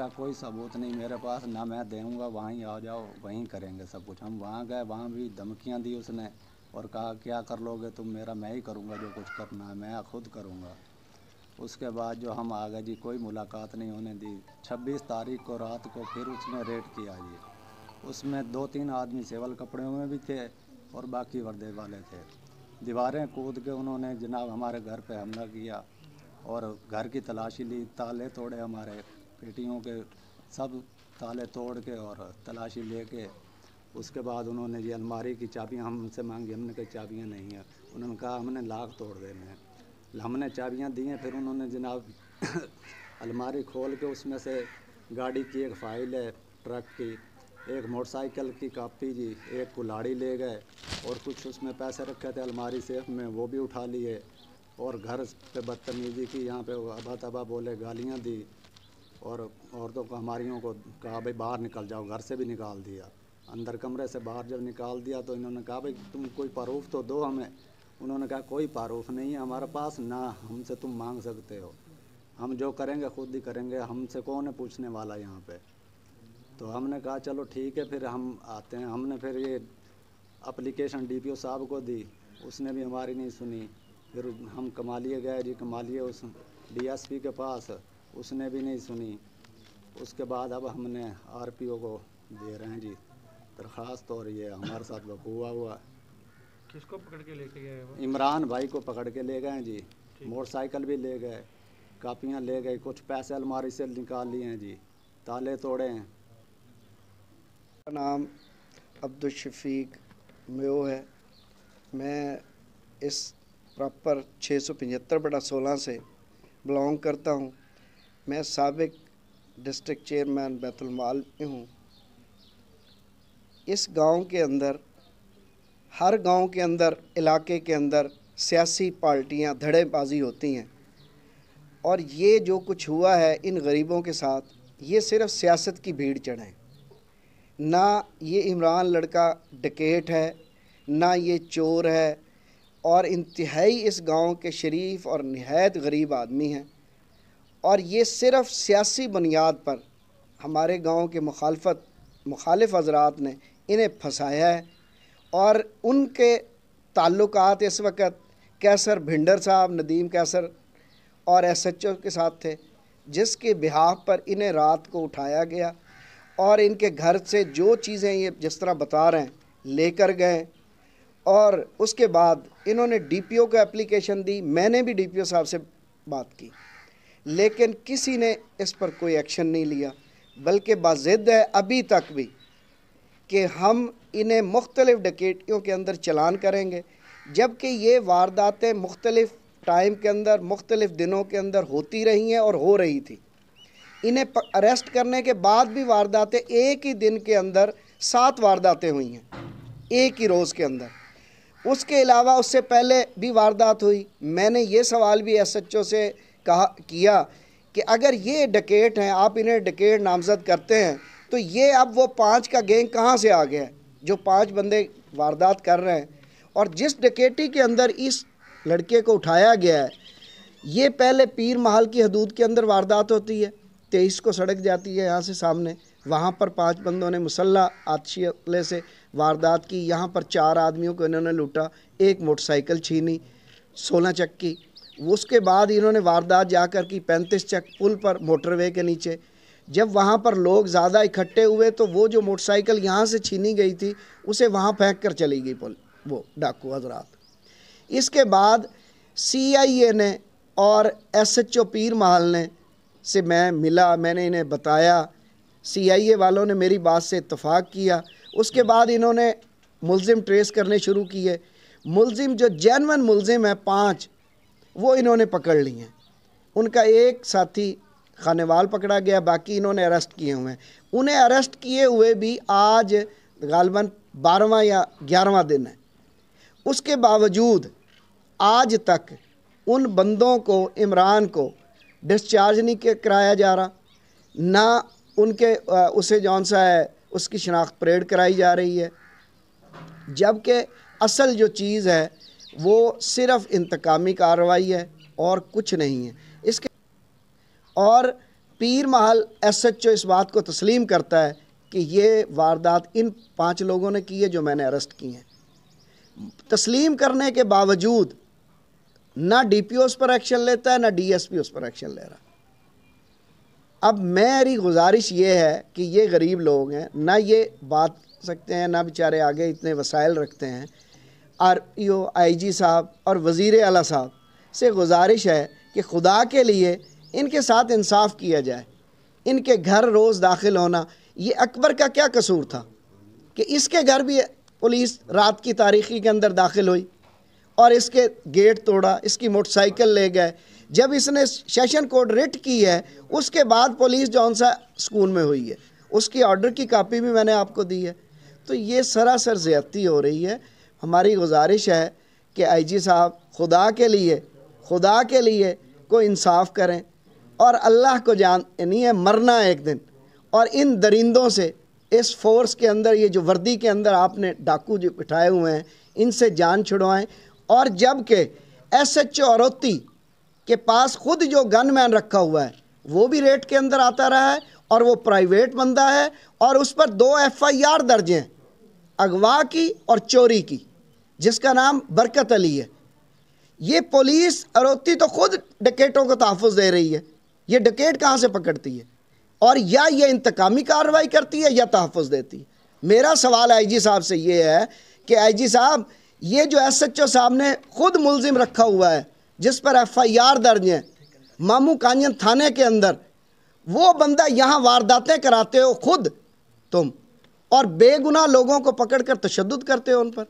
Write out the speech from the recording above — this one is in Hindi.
मेरा कोई सबूत नहीं मेरे पास, ना मैं दूँगा, वहीं आ जाओ वहीं करेंगे सब कुछ। हम वहाँ गए, वहाँ भी धमकियाँ दी उसने और कहा क्या कर लोगे तुम मेरा, मैं ही करूँगा जो कुछ करना है, मैं खुद करूँगा। उसके बाद जो हम आ गए जी, कोई मुलाकात नहीं होने दी। 26 तारीख को रात को फिर उसने रेड किया जी। उसमें 2-3 आदमी सिविल कपड़ों में भी थे और बाकी वर्दी वाले थे। दीवारें कूद के उन्होंने जनाब हमारे घर पे हमला किया और घर की तलाशी ली, ताले तोड़े हमारे पेटियों के, सब ताले तोड़ के और तलाशी लेके उसके बाद उन्होंने ये अलमारी की चाबियां हमसे मांगी। हमने कहा चाबियां नहीं है। उन्होंने कहा हमने लाख तोड़ देने हैं। हमने चाबियां दी हैं। फिर उन्होंने जनाब अलमारी खोल के उसमें से गाड़ी की एक फ़ाइल है, ट्रक की, एक मोटरसाइकिल की कापी जी, एक कुल्हाड़ी ले गए और कुछ उसमें पैसे रखे थे अलमारी सेफ में, वो भी उठा लिए और घर पे बदतमीज़ी की, यहाँ पे अबा तबा बोले, गालियाँ दी और औरतों को हमारियों को कहा भाई बाहर निकल जाओ, घर से भी निकाल दिया। अंदर कमरे से बाहर जब निकाल दिया तो इन्होंने कहा भाई तुम कोई प्रूफ तो दो हमें। उन्होंने कहा कोई प्रूफ नहीं है हमारे पास, ना हमसे तुम मांग सकते हो, हम जो करेंगे खुद ही करेंगे, हमसे कौन है पूछने वाला यहाँ पे। तो हमने कहा चलो ठीक है फिर हम आते हैं। हमने फिर ये एप्लीकेशन डीपीओ साहब को दी, उसने भी हमारी नहीं सुनी। फिर हम कमालिए गए जी, कमालिए उस डीएसपी के पास, उसने भी नहीं सुनी। उसके बाद अब हमने आरपीओ को दे रहे हैं जी दरख्वास्त, और ये हमारे साथ वकूआ हुआ। किसको पकड़ के लेके गए वो? इमरान भाई को पकड़ के ले गए जी, मोटरसाइकिल भी ले गए, कापियाँ ले गए, कुछ पैसे अलमारी से निकाल लिए हैं जी, ताले तोड़े हैं। मेरा नाम अब्दुल शफीक मेो है। मैं इस प्रॉपर 675/16 से बिलोंग करता हूँ। मैं साबिक डिस्ट्रिक्ट चेयरमैन बैतुल माल में हूँ। इस गांव के अंदर, हर गांव के अंदर, इलाके के अंदर सियासी पार्टियां धड़ेबाजी होती हैं और ये जो कुछ हुआ है इन गरीबों के साथ, ये सिर्फ सियासत की भीड़ चढ़े। ना ये इमरान लड़का डकैत है, ना ये चोर है, और इंतहाई इस गांव के शरीफ और निहायत गरीब आदमी हैं, और ये सिर्फ सियासी बुनियाद पर हमारे गांव के मुखालिफ हजरात ने इन्हें फंसाया है। और उनके ताल्लुकात इस वक्त कैसर भिंडर साहब, नदीम कैसर और एसएचओ के साथ थे, जिसके बिहाफ पर इन्हें रात को उठाया गया और इनके घर से जो चीज़ें ये जिस तरह बता रहे हैं लेकर गए। और उसके बाद इन्होंने डीपीओ को एप्लीकेशन दी, मैंने भी डीपीओ साहब से बात की, लेकिन किसी ने इस पर कोई एक्शन नहीं लिया, बल्कि बाज़िद है अभी तक भी कि हम इन्हें मुख्तलिफ़ डकैतियों के अंदर चलान करेंगे, जबकि ये वारदातें मुख्तलिफ़ टाइम के अंदर, मुख्तलिफ़ दिनों के अंदर होती रही हैं और हो रही थी। इन्हें अरेस्ट करने के बाद भी वारदातें, एक ही दिन के अंदर 7 वारदातें हुई हैं, एक ही रोज़ के अंदर। उसके अलावा उससे पहले भी वारदात हुई। मैंने ये सवाल भी एसएचओ से किया कि अगर ये डकैत हैं, आप इन्हें डकैत नामजद करते हैं, तो ये अब वो 5 का गैंग कहाँ से आ गया है जो 5 बंदे वारदात कर रहे हैं। और जिस डकैती के अंदर इस लड़के को उठाया गया है, ये पहले पीर महल की हदूद के अंदर वारदात होती है, 23 को सड़क जाती है यहाँ से सामने, वहाँ पर 5 बंदों ने मुसल्लह आतिशिये से वारदात की। यहाँ पर 4 आदमियों को इन्होंने लूटा, एक मोटरसाइकिल छीनी 16 चक्की। उसके बाद इन्होंने वारदात जाकर की 35 चक पुल पर, मोटरवे के नीचे। जब वहाँ पर लोग ज़्यादा इकट्ठे हुए तो वो जो मोटरसाइकिल यहाँ से छीनी गई थी उसे वहाँ फेंक कर चली गई वो डाकू हजरात। इसके बाद CIA ने और SHO पीर महल ने से मैं मिला, मैंने इन्हें बताया, CIA वालों ने मेरी बात से इत्तफाक किया। उसके बाद इन्होंने मुलजिम ट्रेस करने शुरू किए। मुलजिम जो जेन्युइन मुलजिम है 5, वो इन्होंने पकड़ लिए हैं। उनका एक साथी खानेवाल पकड़ा गया, बाकी इन्होंने अरेस्ट किए हुए हैं। उन्हें अरेस्ट किए हुए भी आज गालबन 12वां या 11वां दिन है। उसके बावजूद आज तक उन बंदों को, इमरान को डिस्चार्ज नहीं कराया जा रहा, ना उनके उसे जौन सा है उसकी शनाख्त परेड कराई जा रही है, जबकि असल जो चीज़ है वो सिर्फ़ इंतकामी कार्रवाई है और कुछ नहीं है। इसके और पीर महल SHO इस बात को तस्लीम करता है कि ये वारदात इन 5 लोगों ने की है जो मैंने अरेस्ट किए हैं। तस्लीम करने के बावजूद ना DPO उस पर एक्शन लेता है, ना DSP उस पर एक्शन ले रहा। अब मेरी गुजारिश ये है कि ये गरीब लोग हैं, ना ये बात सकते हैं, ना बेचारे आगे इतने वसाइल रखते हैं। RPO, IG साहब और वज़ीर आला साहब से गुजारिश है कि खुदा के लिए इनके साथ इंसाफ किया जाए। इनके घर रोज़ दाखिल होना, ये अकबर का क्या कसूर था कि इसके घर भी पुलिस रात की तारीखी के अंदर दाखिल हुई और इसके गेट तोड़ा, इसकी मोटरसाइकिल ले गए। जब इसने सेशन कोर्ट रिट की है उसके बाद पुलिस जौन सा सुकून में हुई है, उसकी ऑर्डर की कापी भी मैंने आपको दी है। तो ये सरासर ज़्यादती हो रही है। हमारी गुजारिश है कि IG साहब खुदा के लिए कोई इंसाफ करें और अल्लाह को जान नहीं है मरना एक दिन, और इन दरिंदों से इस फोर्स के अंदर, ये जो वर्दी के अंदर आपने डाकू जो बिठाए हुए हैं, इनसे जान छुड़वाएं। और जबकि SHO अरोती के पास खुद जो गनमैन रखा हुआ है वो भी रेट के अंदर आता रहा है और वो प्राइवेट बंदा है और उस पर 2 FIR दर्ज हैं, अगवा की और चोरी की, जिसका नाम बरकत अली है। ये पुलिस अरोती तो खुद डकैतों को तहफ़्फ़ुज़ दे रही है, ये डकैत कहाँ से पकड़ती है? और या ये इंतकामी कार्रवाई करती है या तहफ़्फ़ुज़ देती है। मेरा सवाल IG साहब से ये है कि IG साहब, ये जो SHO साहब ने खुद मुलजिम रखा हुआ है जिस पर FIR दर्ज है मामू कांजन थाने के अंदर, वो बंदा यहाँ वारदातें कराते हो खुद तुम, और बेगुनाह लोगों को पकड़ कर तशद्दुद करते हो उन पर।